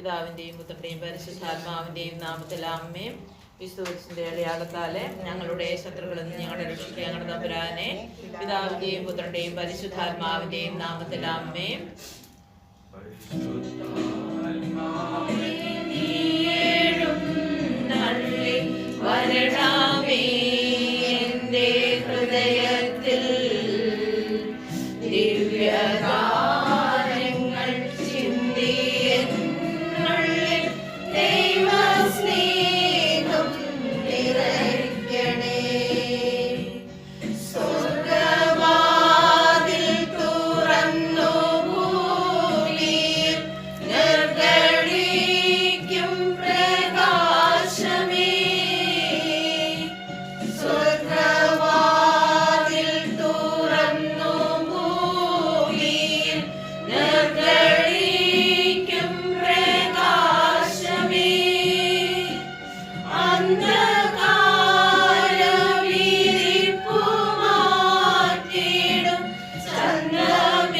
പിതാവിൻ്റെയും പുത്രൻ്റെയും പരിശുദ്ധാത്മാവിൻ്റെയും നാമത്തിൽ ആമേൻ. വിശുദ്ധ അടയാളത്താലെ ഞങ്ങളുടെ ശത്രുക്കളിൽ നിന്ന് ഞങ്ങളെ രക്ഷിക്കുക ഞങ്ങളുടെ തമ്പുരാനെ. പിതാവിൻ്റെയും പുത്രൻ്റെയും പരിശുദ്ധാത്മാവിൻ്റെയും നാമത്തിൽ ആമേൻ. വരണമേ എൻ്റെ ഹൃദയത്തിൽ ദിവ്യഗാനങ്ങൾ ചിന്തി എന്നുള്ളിൽ ദൈവസ്നേഹം നിറയ്ക്കണേ. സ്വർഗ്ഗവാതിൽ തുറന്നു ഭൂമിയിൽ നിർഗളിക്കും പ്രകാശമേ. സ്വർഗ്ഗവാതിൽ തുറന്നു ഭൂമിയിൽ നിർഗളിക്കും പ്രകാശമേ. അന്ധകാരവിരിപ്പു മാറ്റിടും ചന്ദ്രമേറുന്ന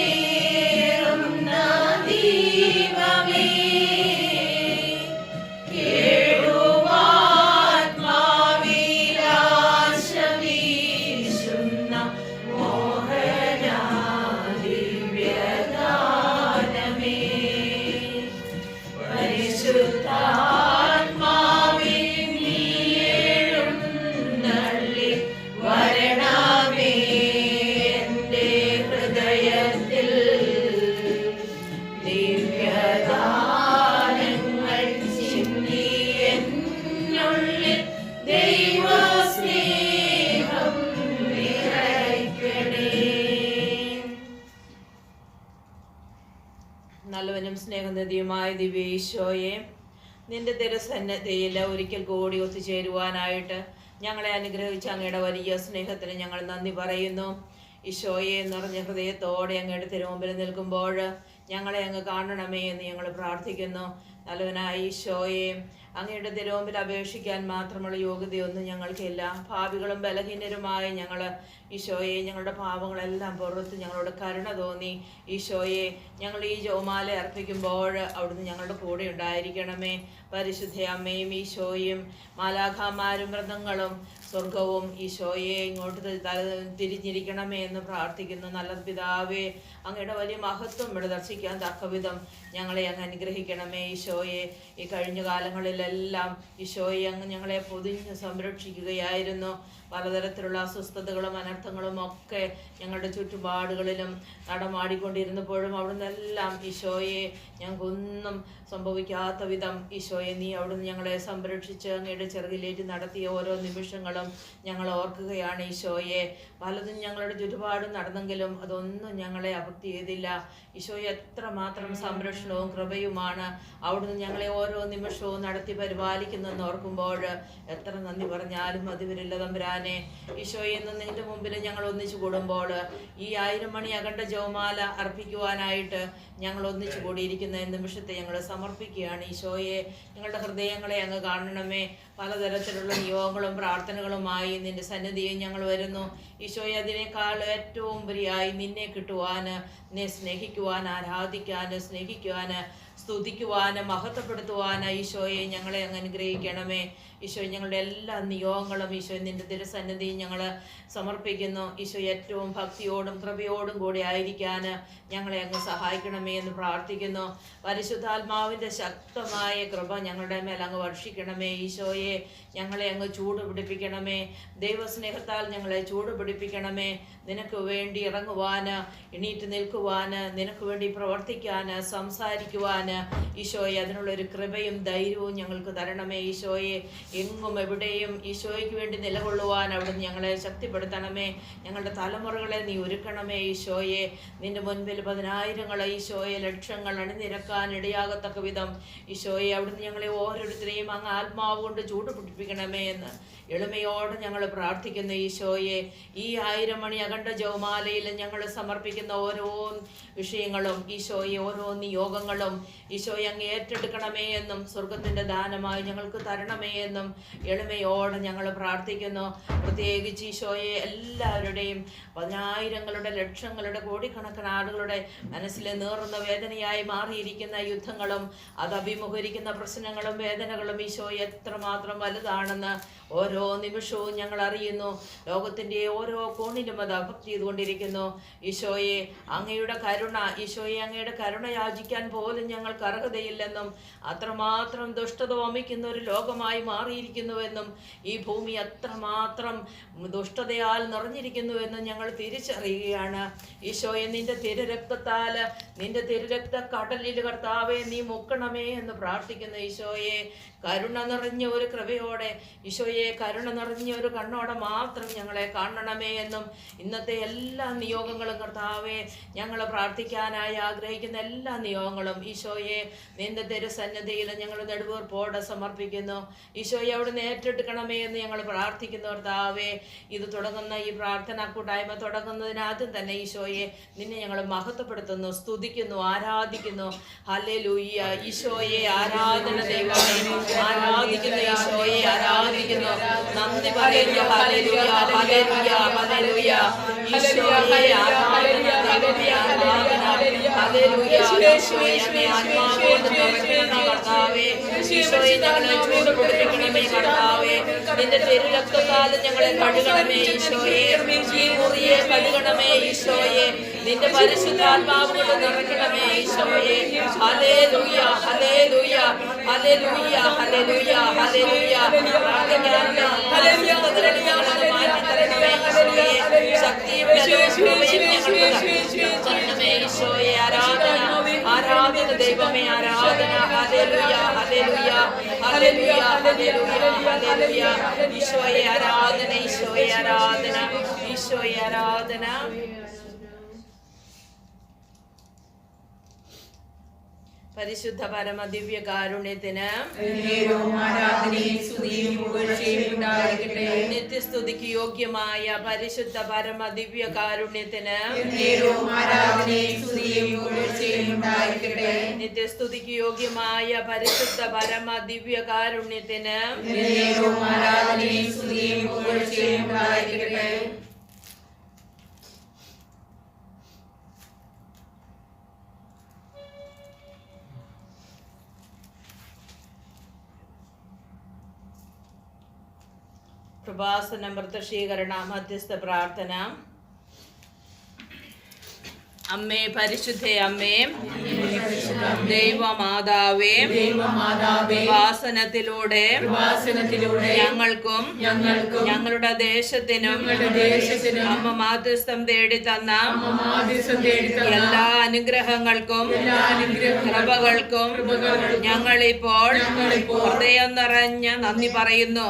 ദീപമേ. കേഴുവാത്മാവിലാശ വീശുന്ന മോഹന ദിവ്യഗാനമേ. പരിശുദ്ധാത്മാവിൻ നീ എഴുന്നള്ളി വരണമേ എൻ്റെ ഹൃദയത്തിൽ ദിവ്യഗാനങ്ങൾ ചിന്തി എന്നുള്ളിൽ ദൈവസ്നേഹം നിറയ്ക്കണേ. നല്ലവനും സ്നേഹനിധിയുമായ ദിവ്യേശോയെ, നിന്റെ തിരുസന്നിധിയിൽ ഒരിക്കൽ കൂടി ഒത്തുചേരുവാനായിട്ട് ഞങ്ങളെ അനുഗ്രഹിച്ച അങ്ങയുടെ വലിയ സ്നേഹത്തിന് ഞങ്ങൾ നന്ദി പറയുന്നു. ഈശോയെ നിറഞ്ഞ ഹൃദയത്തോടെ അങ്ങയുടെ തിരുമുമ്പിൽ നിൽക്കുമ്പോൾ ഞങ്ങളെ അങ്ങ് കാണണമേ എന്ന് ഞങ്ങൾ പ്രാർത്ഥിക്കുന്നു. നല്ലവനായ ഈശോയെ, അങ്ങയുടെ തിരുമുമ്പിൽ അപേക്ഷിക്കാൻ മാത്രമുള്ള യോഗ്യതയൊന്നും ഞങ്ങൾക്കില്ല. ഭാവികളും ബലഹീനരുമായ ഞങ്ങൾ ഈശോയെ ഞങ്ങളുടെ പാപങ്ങളെല്ലാം പുറത്ത് ഞങ്ങളോട് കരുണ തോന്നി. ഈശോയെ, ഞങ്ങൾ ഈ ജോമാല അർപ്പിക്കുമ്പോൾ അവിടുന്ന് ഞങ്ങളുടെ കൂടെ ഉണ്ടായിരിക്കണമേ. പരിശുദ്ധ അമ്മയും ഈശോയും മാലാഖമാരും വ്രതങ്ങളും സ്വർഗവും ഈശോയെ ഇങ്ങോട്ട് തിരിഞ്ഞിരിക്കണമേ എന്ന് പ്രാർത്ഥിക്കുന്നു. നല്ല പിതാവേ, അങ്ങയുടെ വലിയ മഹത്വം ഇവിടെ ദർശിക്കാൻ തക്കവിധം ഞങ്ങളെ അങ്ങ് അനുഗ്രഹിക്കണമേ. ഈശോയെ, ഈ കഴിഞ്ഞ കാലങ്ങളിലെല്ലാം ഈശോയെ അങ്ങ് ഞങ്ങളെ പൊതിഞ്ഞ് സംരക്ഷിക്കുകയായിരുന്നു. പലതരത്തിലുള്ള അസ്വസ്ഥതകളും അനർത്ഥങ്ങളും ഒക്കെ ഞങ്ങളുടെ ചുറ്റുപാടുകളിലും നടമാടിക്കൊണ്ടിരുന്നപ്പോഴും അവിടുന്ന് എല്ലാം ഈശോയെ ഞങ്ങൾക്കൊന്നും സംഭവിക്കാത്ത വിധം ഈശോയെ നീ അവിടുന്ന് ഞങ്ങളെ സംരക്ഷിച്ച് അങ്ങയുടെ ചെറുകിലേറ്റ് നടത്തിയ ഓരോ നിമിഷങ്ങളും ഞങ്ങൾ ഓർക്കുകയാണ്. ഈശോയെ, പലതും ഞങ്ങളുടെ ചുറ്റുപാടും നടന്നെങ്കിലും അതൊന്നും ഞങ്ങളെ അഫക്റ്റ് ചെയ്തില്ല. ഈശോയെ, എത്രമാത്രം സംരക്ഷണവും കൃപയുമാണ് അവിടുന്ന് ഞങ്ങളെ ഓരോ നിമിഷവും നടത്തി പരിപാലിക്കുന്നതെന്ന് ഓർക്കുമ്പോൾ എത്ര നന്ദി പറഞ്ഞാലും അത് വരില്ല തമ്പുരാനെ. ഈശോയെ, ഇന്ന് നിന്റെ മുമ്പിൽ ഞങ്ങൾ ഒന്നിച്ചു കൂടുമ്പോൾ ഈ 1000 മണി അഖണ്ഡ ജപമാല അർപ്പിക്കുവാനായിട്ട് ഞങ്ങൾ ഒന്നിച്ചു കൂടിയിരിക്കുന്ന നിമിഷത്തെ ഞങ്ങൾ സമർപ്പിക്കുകയാണ്. ഈശോയെ, ഞങ്ങളുടെ ഹൃദയങ്ങളെ അങ്ങ് കാണണമേ. പലതരത്തിലുള്ള നിയോഗങ്ങളും പ്രാർത്ഥനകളുമായി നിന്റെ സന്നിധിയിൽ ഞങ്ങൾ വരുന്നു. ഈശോയെ, അതിനേക്കാൾ ഏറ്റവും ഉപരിയായി നിന്നെ കിട്ടുവാൻ, നിന്നെ സ്നേഹിക്കുവാൻ, ആരാധിക്കാൻ, സ്നേഹിക്കുവാൻ, സ്തുതിക്കുവാൻ, മഹത്വപ്പെടുത്തുവാൻ ഈശോയെ ഞങ്ങളെ അങ്ങ് അനുഗ്രഹിക്കണമേ. ഈശോ, ഞങ്ങളുടെ എല്ലാ നിയോഗങ്ങളും ഈശോ നിന്റെ തിരുസന്നിധിയിൽ ഞങ്ങൾ സമർപ്പിക്കുന്നു. ഈശോ, ഏറ്റവും ഭക്തിയോടും കൃപയോടും കൂടി ആയിരിക്കാൻ ഞങ്ങളെ അങ്ങ് സഹായിക്കണമേ എന്ന് പ്രാർത്ഥിക്കുന്നു. പരിശുദ്ധാത്മാവിൻ്റെ ശക്തമായ കൃപ ഞങ്ങളുടെ മേൽ അങ്ങ് വർഷിക്കണമേ. ഈശോയെ, ഞങ്ങളെ അങ്ങ് ചൂട് പിടിപ്പിക്കണമേ. ദൈവസ്നേഹത്താൽ ഞങ്ങളെ ചൂട് പിടിപ്പിക്കണമേ. നിനക്ക് വേണ്ടി ഇറങ്ങുവാൻ, എണീറ്റ് നിൽക്കുവാൻ, നിനക്ക് വേണ്ടി പ്രവർത്തിക്കാൻ, സംസാരിക്കുവാൻ ഈശോയെ അതിനുള്ളൊരു കൃപയും ധൈര്യവും ഞങ്ങൾക്ക് തരണമേ. ഈശോയെ, എങ്ങും എവിടെയും ഈശോയ്ക്ക് വേണ്ടി നിലകൊള്ളുവാൻ അവിടുന്ന് ഞങ്ങളെ ശക്തിപ്പെടുത്തണമേ. ഞങ്ങളുടെ തലമുറകളെ നീ ഒരുക്കണമേ. ഈശോയെ, നിന്റെ മുൻപിൽ 10,000 ഈശോയെ ലക്ഷങ്ങൾ അണിനിരക്കാൻ ഇടയാകത്തക്ക വിധം ഈശോയെ അവിടുന്ന് ഞങ്ങളെ ഓരോരുത്തരെയും അങ്ങ് ആത്മാവ് കൊണ്ട് ചൂട് പിടിപ്പിക്കണമേ എന്ന് എളിമയോടെ ഞങ്ങൾ പ്രാർത്ഥിക്കുന്നു. ഈശോയെ, ഈ 1000 മണി അഖണ്ഡ ജപമാലയിൽ ഞങ്ങൾ സമർപ്പിക്കുന്ന ഓരോ വിഷയങ്ങളും ഈശോയെ, ഓരോ നിയോഗങ്ങളും ഈശോയെ അങ്ങ് ഏറ്റെടുക്കണമേ എന്നും സ്വർഗത്തിൻ്റെ ദാനമായി ഞങ്ങൾക്ക് തരണമേ എന്നും എളിമയോടെ ഞങ്ങൾ പ്രാർത്ഥിക്കുന്നു. പ്രത്യേകിച്ച് ഈശോയെ എല്ലാവരുടെയും പതിനായിരങ്ങളുടെ ലക്ഷങ്ങളുടെ കോടിക്കണക്കിന് ആളുകളുടെ മനസ്സിലെ നീറുന്ന വേദനയായി മാറിയിരിക്കുന്ന യുദ്ധങ്ങളും അത് അഭിമുഖീകരിക്കുന്ന പ്രശ്നങ്ങളും വേദനകളും ഈശോയെ എത്രമാത്രം വലുതാണെന്ന് ഓരോ നിമിഷവും ഞങ്ങൾ അറിയുന്നു. ലോകത്തിൻ്റെ ഓരോ കോണിലും അത് അഫക്റ്റ് ചെയ്തുകൊണ്ടിരിക്കുന്നു. ഈശോയെ അങ്ങയുടെ കരുണ, ഈശോയെ അങ്ങയുടെ കരുണ യാചിക്കാൻ പോലും ഞങ്ങൾക്ക് അർഹതയില്ലെന്നും അത്രമാത്രം ദുഷ്ടത വമിക്കുന്ന ഒരു ലോകമായി മാറിയിരിക്കുന്നുവെന്നും ഈ ഭൂമി അത്രമാത്രം ദുഷ്ടതയാൽ നിറഞ്ഞിരിക്കുന്നുവെന്നും ഞങ്ങൾ തിരിച്ചറിയുകയാണ്. ഈശോയെ നിന്റെ തിരുരക്തത്താൽ, നിന്റെ തിരുരക്ത കടലിൽ കർത്താവെ നീ മുക്കണമേ എന്ന് പ്രാർത്ഥിക്കുന്നു. ഈശോയെ കരുണ നിറഞ്ഞ ഒരു കൃപയോടെ, ഈശോയെ കരുണ നിറഞ്ഞ ഒരു കണ്ണോടെ മാത്രം ഞങ്ങളെ കാണണമേ എന്നും ഇന്നത്തെ എല്ലാ നിയോഗങ്ങളും കർത്താവെ ഞങ്ങൾ പ്രാർത്ഥിക്കാനായി ആഗ്രഹിക്കുന്ന എല്ലാ നിയോഗങ്ങളും ഈശോയെ നിന്റെ തിരുസന്നിധിയിൽ ഞങ്ങൾ നെടുവീർപ്പോടെ സമർപ്പിക്കുന്നു. ഈശോയെ അവിടുന്ന് ഏറ്റെടുക്കണമേ എന്ന് ഞങ്ങൾ പ്രാർത്ഥിക്കുന്നു. കർത്താവെ ഇത് തുടങ്ങുന്ന ഈ പ്രാർത്ഥന കൂട്ടായ്മ തുടങ്ങുന്നതിനാദ്യം തന്നെ ഈശോയെ നിന്നെ ഞങ്ങൾ മഹത്വപ്പെടുത്തുന്നു, സ്തുതിക്കുന്നു, ആരാധിക്കുന്നു. ഹല്ലേലൂയ. ഈശോയെ ആരാധന ദൈവമേ, ആരാധിക്കുന്ന ഈശോയെ ആരാധിക്കുന്നു, നന്ദി പറയുന്നു. Hallelujah, hallelujah, hallelujah. ഈശോയെ ആരാധന ദൈവമേ, ആരാധന. ഹല്ലേലൂയ. ഈശോയെ അങ്ങേ ആത്മാവോട് നിറയ്ക്കണമേ കർത്താവേ. ഈശോയെ ഞങ്ങളെ ചൂടുപിടിപ്പിക്കണമേ കർത്താവേ. നിന്റെ തിരുരക്തത്താൽ ഞങ്ങളെ കഴുകണമേ ഈശോയെ. ഈ മുറിയെ കഴുകണമേ ഈശോയെ. നിന്റെ പരിശുദ്ധാത്മാവ് കൊണ്ട് നിറയ്ക്കണമേ ഈശോയെ. Hallelujah, hallelujah, hallelujah, hallelujah, hallelujah. ശക്തിയും ഈശോയെ ആരാധന, ആരാധന ദൈവമേ, ആരാധന. Hallelujah, hallelujah, hallelujah, hallelujah, hallelujah. ഈശോയെ ആരാധന, ഈശോയെ ആരാധന, ഈശോയെ ആരാധന. പരിശുദ്ധ പരമ ദിവ്യ കാരുണ്യത്തിന് നിത്യസ്തുതിക്ക് യോഗ്യമായ പരിശുദ്ധ പരമ ദിവ്യ കാരുണ്യത്തിന് നിത്യസ്തുതിക്ക് യോഗ്യമായ പരിശുദ്ധ പരമ ദിവ്യ കാരുണ്യത്തിന് കൃപാസന പ്രത്യക്ഷീകരണ മധ്യസ്ഥ പ്രാർത്ഥന. അമ്മേ, പരിശുദ്ധേ അമ്മേ, ദൈവമാതാവേ, വാസനത്തിലൂടെ ഞങ്ങൾക്കും ഞങ്ങളുടെ ദേശത്തിനും അമ്മ മാധ്യസ്ഥം തേടി തന്ന എല്ലാ അനുഗ്രഹങ്ങൾക്കും കൃപകൾക്കും ഞങ്ങളിപ്പോൾ ഹൃദയം നിറഞ്ഞ നന്ദി പറയുന്നു.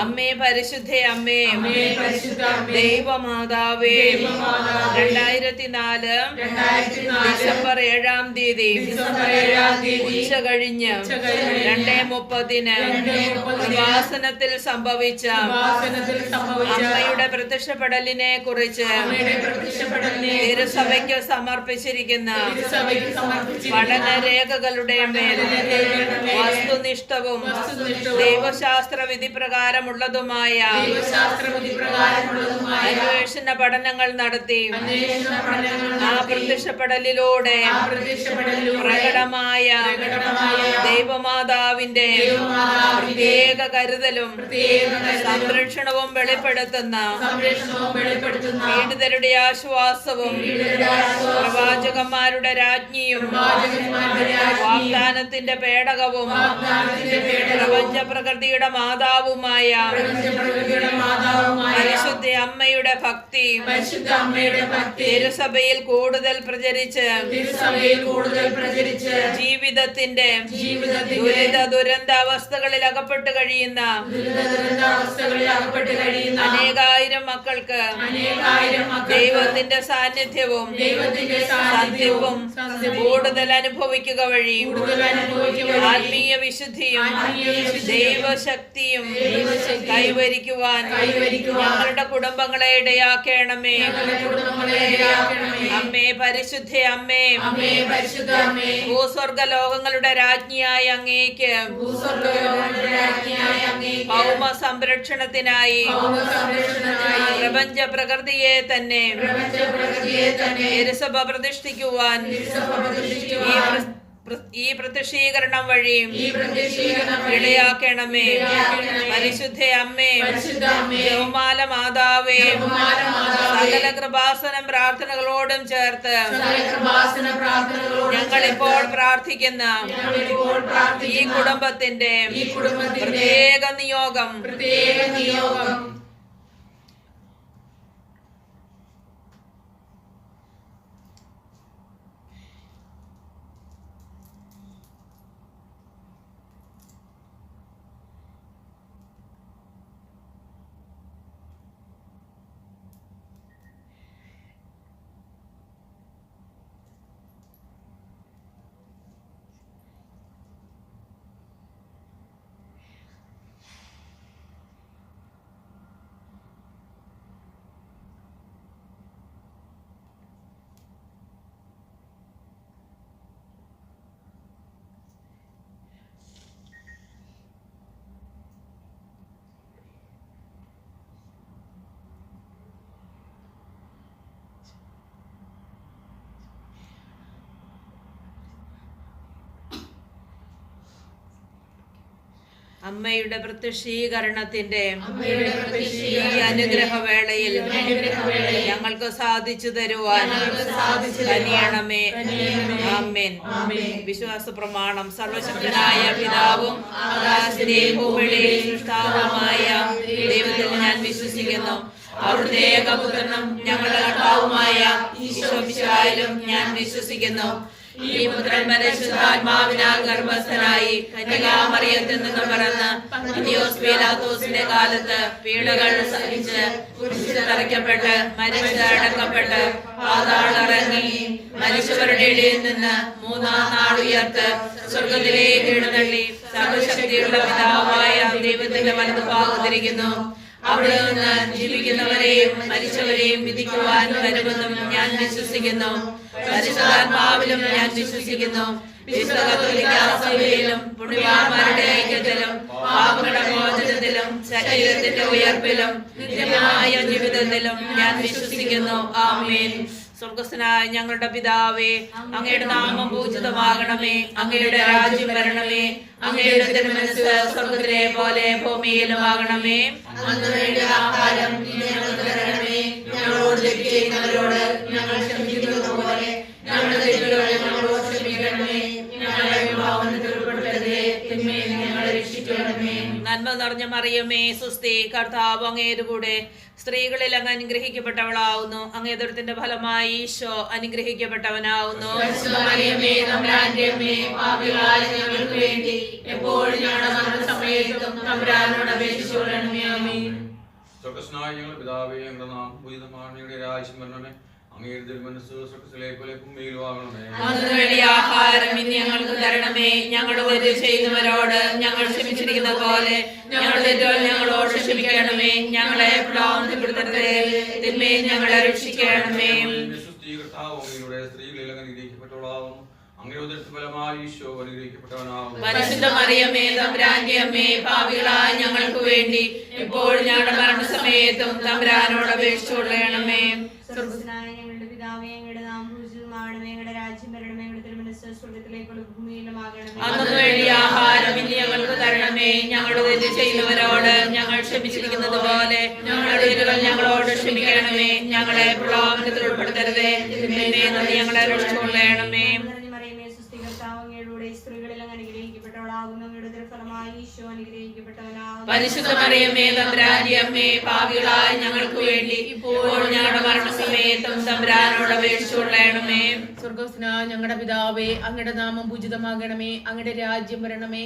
അമ്മേ, പരിശുദ്ധേ അമ്മേ, ദൈവമാതാവേ, 2004 ഡിസംബർ 7-ാം തീയതി ഉച്ച കഴിഞ്ഞ് 2:30 കൃപാസനത്തിൽ സംഭവിച്ച അമ്മയുടെ പ്രത്യക്ഷപ്പെടലിനെ കുറിച്ച് തിരുസഭയ്ക്ക് സമർപ്പിച്ചിരിക്കുന്ന പഠനരേഖകളുടെ മേൽ വസ്തുനിഷ്ഠവും ദൈവശാസ്ത്ര വിധി പ്രകാരമുള്ളതുമായ അന്വേഷണ പഠനങ്ങൾ നടത്തി ആ പ്രത്യക്ഷപ്പെടലിലൂടെ പ്രകടമായ ദൈവമാതാവിന്റെ പ്രത്യേക കരുതലും സംരക്ഷണവും വെളിപ്പെടുത്തുന്ന പീഡിതരുടെ ആശ്വാസവും പ്രവാചകന്മാരുടെ രാജ്ഞിയും വാഗ്ദാനത്തിന്റെ പേടകവും പ്രപഞ്ച പ്രകൃതിയുടെ മാതാവുമായ പരിശുദ്ധ അമ്മയുടെ ഭക്തി തിരുസഭയിൽ കൂടുതൽ പ്രചരിച്ച് ജീവിതത്തിന്റെ ദുരന്ത അവസ്ഥകളിൽ അകപ്പെട്ട് കഴിയുന്ന അനേകായിരം മക്കൾക്ക് ദൈവത്തിന്റെ സാന്നിധ്യവും സത്യവും കൂടുതൽ അനുഭവിക്കുക വഴി ആത്മീയ വിശുദ്ധിയും ദൈവശക്തിയും കൈവരിക്കുവാൻ ഞങ്ങളുടെ കുടുംബങ്ങളെ ഇടയാക്കണമേ. അമ്മേ പരിശുദ്ധ അമ്മേ, ഭൂസ്വർഗ ലോകങ്ങളുടെ രാജ്ഞിയായ അങ്ങേക്ക് ഭൗമ സംരക്ഷണത്തിനായി പ്രപഞ്ച പ്രകൃതിയെ തന്നെ തിരുസഭ പ്രതിഷ്ഠിക്കുവാൻ ഈ പ്രത്യക്ഷീകരണം വഴി ഇടയാക്കണമേ. പരിശുദ്ധ അമ്മേ, ജപമാല മാതാവേ, സകല കൃപാസനം പ്രാർത്ഥനകളോടും ചേർത്ത് ഞങ്ങളിപ്പോൾ പ്രാർത്ഥിക്കുന്ന ഈ കുടുംബത്തിന്റെ പ്രത്യേക നിയോഗം അമ്മയുടെ പ്രത്യക്ഷീകരണത്തിന്റെ ഈ അനുഗ്രഹവേളയിൽ ഞങ്ങൾക്ക് സാധിച്ചു തരുവാൻ കനിയണമേ. ആമേൻ. വിശ്വാസ പ്രമാണം. സർവശക്തനായ പിതാവും ആകാശത്തിന്റെയും ഭൂമിയുടെയും സൃഷ്ടാവുമായ ദൈവത്തിൽ ഞാൻ വിശ്വസിക്കുന്നു. അവിടുത്തെ ഏകപുത്രനും ഞങ്ങളുടെ കർത്താവുമായ ഈശോമിശിഹായിലും ഞാൻ വിശ്വസിക്കുന്നു. ഈ പുത്രൻ പരിശുദ്ധാത്മാവിനാൽ ഗർഭസ്ഥനായി കന്യകാമറിയത്തിൽ നിന്ന് പിറന്ന് പന്തിയോസ് പീലാത്തോസിന്റെ കാലത്ത് പീഡകൾ സഹിച്ച് കുരിശിൽ തറയ്ക്കപ്പെട്ട് മരിച്ച് അടക്കപ്പെട്ട് പാതാളമിറങ്ങി മരിച്ചവരുടെ ഇടയിൽ നിന്ന് മൂന്നാം നാൾ ഉയർത്ത് സ്വർഗത്തിലേക്ക് എഴുന്നള്ളി സർവശക്തിയുള്ള പിതാവായ ദൈവത്തിന്റെ വലതുഭാഗത്തിരിക്കുന്നു. അവിടെ നിന്ന് ജീവിക്കുന്നവരെയും മരിച്ചവരെയും വിധിക്കുവാൻ വരുമെന്നും ഞാൻ വിശ്വസിക്കുന്നു. പരിശുദ്ധാത്മാവിലും ഞാൻ വിശ്വസിക്കുന്നു. വിശുദ്ധ കത്തോലിക്കാ സഭയിലും പുണ്യവാന്മാരുടെ ഐക്യത്തിലും പാപങ്ങളുടെ മോചനത്തിലും ശരീരത്തിന്റെ ഉയർപ്പിലും നിത്യമായ ജീവിതത്തിലും ഞാൻ വിശ്വസിക്കുന്നു. ആമേൻ. സ്വർഗസ്ഥനായ ഞങ്ങളുടെ പിതാവേ, അങ്ങയുടെ നാമം പൂജിതമാകണമേ. അങ്ങയുടെ രാജ്യം വരണമേ. അങ്ങയുടെ തിരുമനസ്സ് സ്വർഗത്തിലെ പോലെ ഭൂമിയിലും ആകണമേ. അന്ന് വേണ്ട ആഹാരം ഞങ്ങൾക്ക് തരണമേ. ഞങ്ങളോട് തെറ്റ് ചെയ്യുന്നവരോട് ഞങ്ങൾ ക്ഷമിക്കുന്നത് പോലെ ഞങ്ങളുടെ തെറ്റുകൾ ഞങ്ങളോട് ക്ഷമിക്കണമേ. ഞങ്ങളെ പാപത്തിൽ ഉൾപ്പെടുത്തരുതേ, തിന്മയിൽ ഞങ്ങളെ രക്ഷിക്കണമേ. നന്മ നിറഞ്ഞ മറിയമേ, സുസ്തി, കർത്താവ് അങ്ങയുടെ കൂടെ സ്ത്രീകളിൽ അങ്ങ് അനുഗ്രഹിക്കപ്പെട്ടവളാവുന്നു. അങ്ങേ ദുരിതത്തിന്റെ ഫലമായി ഈശോ അനുഗ്രഹിക്കപ്പെട്ടവനാവുന്നു. മറിയമേ, തമ്പുരാന്റെ അമ്മേ, പാപികളായ ഞങ്ങൾക്ക് വേണ്ടി എപ്പോഴും ഞങ്ങളുടെ മരണസമയത്തും തമ്പുരാനോട് അപേക്ഷിച്ചുകൊള്ളണമേ. ആമേൻ. സ്വർഗ്ഗസ്ഥനായ ഞങ്ങളുടെ പിതാവേ, അങ്ങയുടെ നാമം പൂജിതമാകണമേ. അങ്ങയുടെ രാജ്യം വരണമേ. അങ്ങയുടെ തിരുമനസ്സ് സ്വർഗ്ഗത്തിലെ പോലെ ഭൂമിയിലും ആകണമേ. അന്നു വേണ്ടിയ ആഹാരം ഇന്ന് ഞങ്ങൾക്ക് തരണമേ. ഞങ്ങളുടെ തെറ്റ് ചെയ്യുന്നവരോട് ഞങ്ങൾ ക്ഷമിച്ചിരിക്കുന്നത് പോലെ ഞങ്ങളുടെ തെറ്റുകൾ ഞങ്ങളോട് ക്ഷമിക്കണമേ. ഞങ്ങളെ പ്രലോഭനപ്പെടുത്തരുതേ, തിന്മയിൽ ഞങ്ങളെ രക്ഷിക്കണമേ. സ്ത്രീകളിൽ അനുഗ്രഹിക്കപ്പെട്ടവളാവുന്നു. അങ്ങയുടെ ഫലമായി ഈശോ അനുഗ്രഹിക്കപ്പെട്ടവനാവുന്നു. പരിശുദ്ധ മറിയമേ, തമ്പുരാന്റെ അമ്മേ, പാപികളായ ഞങ്ങൾക്ക് വേണ്ടി എപ്പോഴും ഞങ്ങളുടെ മരണസമയത്തും തമ്പുരാനോട് അപേക്ഷിച്ചുകൊള്ളണമേ. സ്വർഗ്ഗസ്ഥനായ ഞങ്ങളുടെ പിതാവേ, അങ്ങയുടെ നാമം പൂജിതമാകണമേ. അങ്ങയുടെ രാജ്യം വരണമേ. അങ്ങയുടെ തിരുമനസ്സ് സ്വർഗ്ഗത്തിലേക്കുള്ള ഭൂമിയിലും ആകണമേ. അന്നു വേണ്ടിയ ആഹാരം ഇന്ന് ഞങ്ങൾക്ക് തരണമേ. ഞങ്ങളുടെ തെറ്റ് ചെയ്യുന്നവരോട് ഞങ്ങൾ ക്ഷമിച്ചിരിക്കുന്നത് പോലെ ഞങ്ങളുടെ തെറ്റുകൾ ഞങ്ങളോട് ക്ഷമിക്കണമേ. ഞങ്ങളെ പ്രലോഭനത്തിൽ ഉൾപ്പെടുത്തരുതേ, തിന്മയിൽ നിന്ന് ഞങ്ങളെ രക്ഷിച്ചുകൊള്ളണമേ. സ്ത്രീകളിൽ അങ്ങ് അനുഗ്രഹിക്കപ്പെട്ടവളാകുന്നു. അങ്ങയുടെ ഫലമായി ഈശോ അനുഗ്രഹിക്കപ്പെട്ടവനാകുന്നു. പരിശുദ്ധ മറിയമേ, തമ്പുരാന്റെ അമ്മേ, പാപികളായ ഞങ്ങൾക്ക് വേണ്ടി ഇപ്പോഴും ഞങ്ങളുടെ മരണസമയത്തും തമ്പുരാനോട് അപേക്ഷിച്ചുകൊള്ളണമേ. സ്വർഗസ്നായ ഞങ്ങളുടെ പിതാവേ, അങ്ങയുടെ നാമം പൂജിതമാകണമേ, അങ്ങയുടെ രാജ്യം വരണമേ,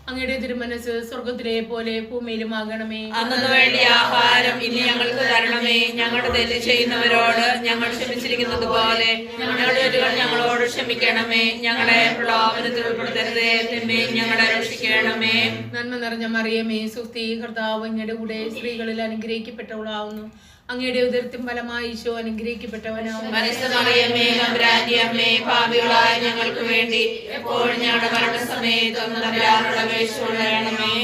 അങ്ങയുടെ തിരുമനസ് സ്വർഗത്തിലെ പോലെ ഭൂമിയിലുമാകണമേ. അന്നു വേണ്ടി ആഹാരം ഇനി ഞങ്ങൾക്ക് തരണമേ. ഞങ്ങളുടെ തെറ്റ് ചെയ്യുന്നവരോട് ഞങ്ങൾ ക്ഷമിച്ചിരിക്കുന്നത് പോലെ ഞങ്ങളുടെ തെറ്റുകൾ ഞങ്ങളോട് ക്ഷമിക്കണമേ. ഞങ്ങളെ പ്രലോഭനത്തിൽ ഉൾപ്പെടുത്തരുതേ, തിന്മയിൽ ഞങ്ങളെ രക്ഷിക്കണമേ. നന്മ നിറഞ്ഞ മറിയമേ, സുസ്ഥി, കർത്താവ് അങ്ങയുടെ കൂടെ സ്ത്രീകളിൽ അനുഗ്രഹിക്കപ്പെട്ടവളാവുന്നു. അങ്ങയുടെ ഉദരത്തിൻ ഫലമായി ഈശോ അനുഗ്രഹിക്കപ്പെട്ടവനാവുന്നു. പരിശുദ്ധ മറിയമേ, തമ്പുരാന്റെ അമ്മേ, പാപികളായ ഞങ്ങൾക്ക് വേണ്ടി എപ്പോഴും ഞങ്ങളുടെ മരണസമയത്തും തമ്പുരാനോട് അപേക്ഷിച്ചുകൊള്ളണമേ.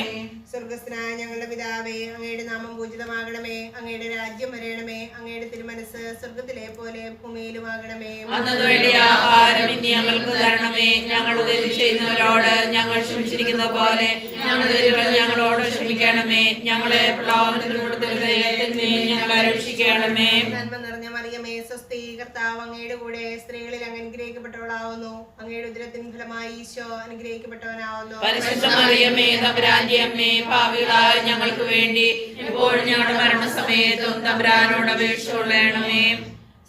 സ്വർഗസ്ഥനായ ഞങ്ങളുടെ പിതാവേ, അങ്ങയുടെ നാമം പൂജിതമാകണമേ, അങ്ങയുടെ രാജ്യം വരണമേ, അങ്ങയുടെ തിരുമനസ് സ്വർഗത്തിലെ പോലെ ഭൂമിയിലുമാകണമേ. അന്നു വേണ്ടി ആഹാരം ഇനി ഞങ്ങൾക്ക് തരണമേ. ഞങ്ങളുടെ തെറ്റ് ചെയ്യുന്നവരോട് ഞങ്ങൾ ക്ഷമിച്ചിരിക്കുന്ന പോലെ ഞങ്ങളുടെ തെറ്റുകൾ ഞങ്ങളോട് ക്ഷമിക്കണമേ. ഞങ്ങളെ പ്രലോഭനത്തിൽ ഉൾപ്പെടുത്തരുതേ, തിന്മയിൽ ഞങ്ങളെ രക്ഷിക്കണമേ. നന്മ നിറഞ്ഞ മറിയമേ, സ്വസ്തി, കർത്താവ് അങ്ങയുടെ കൂടെ സ്ത്രീകളിൽ അങ്ങ് അനുഗ്രഹിക്കപ്പെട്ടവളാവുന്നു. അങ്ങയുടെ ഉദരത്തിൻ ഫലമായി ഈശോ അനുഗ്രഹിക്കപ്പെട്ടവനാവുന്നു. പരിശുദ്ധ മറിയമേ, തമ്പുരാന്റെ അമ്മേ, പാപികളായ ഞങ്ങൾക്ക് വേണ്ടി എപ്പോഴും ഞങ്ങളുടെ മരണസമയത്തും തമ്പുരാനോട് അപേക്ഷിച്ചുകൊള്ളണമേ.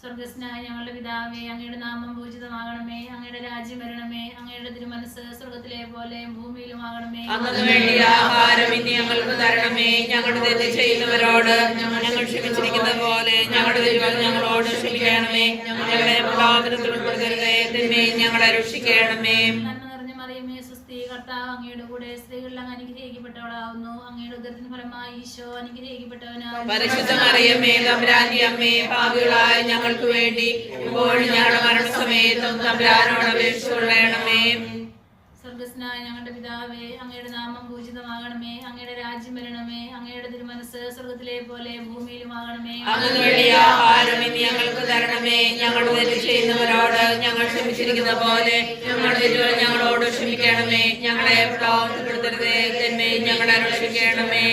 സ്വർഗസ്നായ ഞങ്ങളുടെ പിതാവേ, അങ്ങയുടെ നാമം പൂജിതമാകണമേ, അങ്ങയുടെ രാജ്യം വരണമേ, അങ്ങയുടെ തിരുമനസ് സ്വർഗത്തിലെ പോലെ ഭൂമിയിലുമാകണമേ. അന്നു വേണ്ടി ആഹാരം ഇനി ഞങ്ങൾക്ക് തരണമേ. ഞങ്ങളുടെ തെറ്റ് ചെയ്യുന്നവരോട് ഞങ്ങൾ ക്ഷമിച്ചിരിക്കുന്ന പോലെ ഞങ്ങളുടെ തെറ്റുകൾ ഞങ്ങളോട് ക്ഷമിക്കണമേ. ഞങ്ങളെ പ്രലോഭനത്തിൽ ഉൾപ്പെടുത്തരുതേ, തിന്മയിൽ ഞങ്ങളെ രക്ഷിക്കണമേ. നന്മ നിറഞ്ഞ മറിയമേ, സുസ്ഥി, കർത്താവ് അങ്ങയുടെ കൂടെ സ്ത്രീകളിൽ അങ്ങ് അനുഗ്രഹിക്കപ്പെട്ടവളാവുന്നു. അങ്ങയുടെ ഉദരത്തിന് ഫലമായി ഈശോ അനുഗ്രഹിക്കപ്പെട്ടവനാവുന്നു. പരിശുദ്ധ മറിയമേ, തമ്പുരാന്റെ അമ്മേ, പാപികളായ ഞങ്ങൾക്ക് വേണ്ടി ഇപ്പോഴും ഞങ്ങളുടെ മരണസമയത്തും തമ്പുരാനോട് അപേക്ഷിച്ചുകൊള്ളണമേ. സ്വർഗസ്നായ ഞങ്ങളുടെ പിതാവേ, അങ്ങയുടെ നാമം പൂജിതമാകണമേ, അങ്ങയുടെ രാജ്യം വരണമേ, അങ്ങയുടെ തിരുമനസ് സ്വർഗത്തിലെ പോലെ ഭൂമിയിലുമാകണമേ. അന്നു വേണ്ടി ആഹാരം ഇനി ഞങ്ങൾക്ക് തരണമേ. ഞങ്ങളുടെ തെറ്റ് ചെയ്യുന്നവരോട് ഞങ്ങൾ ക്ഷമിച്ചിരിക്കുന്ന പോലെ ഞങ്ങളുടെ തെറ്റുകൾ ഞങ്ങളോട് ക്ഷമിക്കണമേ. ഞങ്ങളെ പ്രലോഭനപ്പെടുത്തരുതേ, തിന്മയിൽ ഞങ്ങളെ രക്ഷിക്കണമേ.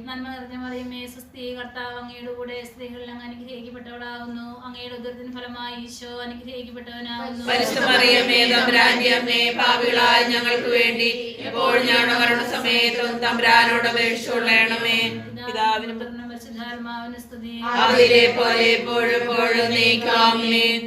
നന്മ നിറഞ്ഞ മറിയമേ, സുസ്ഥി, കർത്താവ് അങ്ങയുടെ കൂടെ സ്ത്രീകളിൽ അങ്ങ് അനുഗ്രഹിക്കപ്പെട്ടവളാവുന്നു. അങ്ങയുടെ ഉദരത്തിന് ഫലമായി ഈശോ അനുഗ്രഹിക്കപ്പെട്ടവനാവുന്നു. പരിശുദ്ധ മറിയമേ, തമ്പുരാന്റെ അമ്മേ, പാപികളായ ഞങ്ങൾക്ക് വേണ്ടി എപ്പോഴും ഞങ്ങളുടെ മരണസമയത്തും തമ്പുരാനോട് അപേക്ഷിച്ചുകൊള്ളണമേ. പിതാവിനും പുത്രനും പരിശുദ്ധാത്മാവിനും സ്തുതി. അതിലെ പോലെ എപ്പോഴും എപ്പോഴും നീക്കാമേൻ.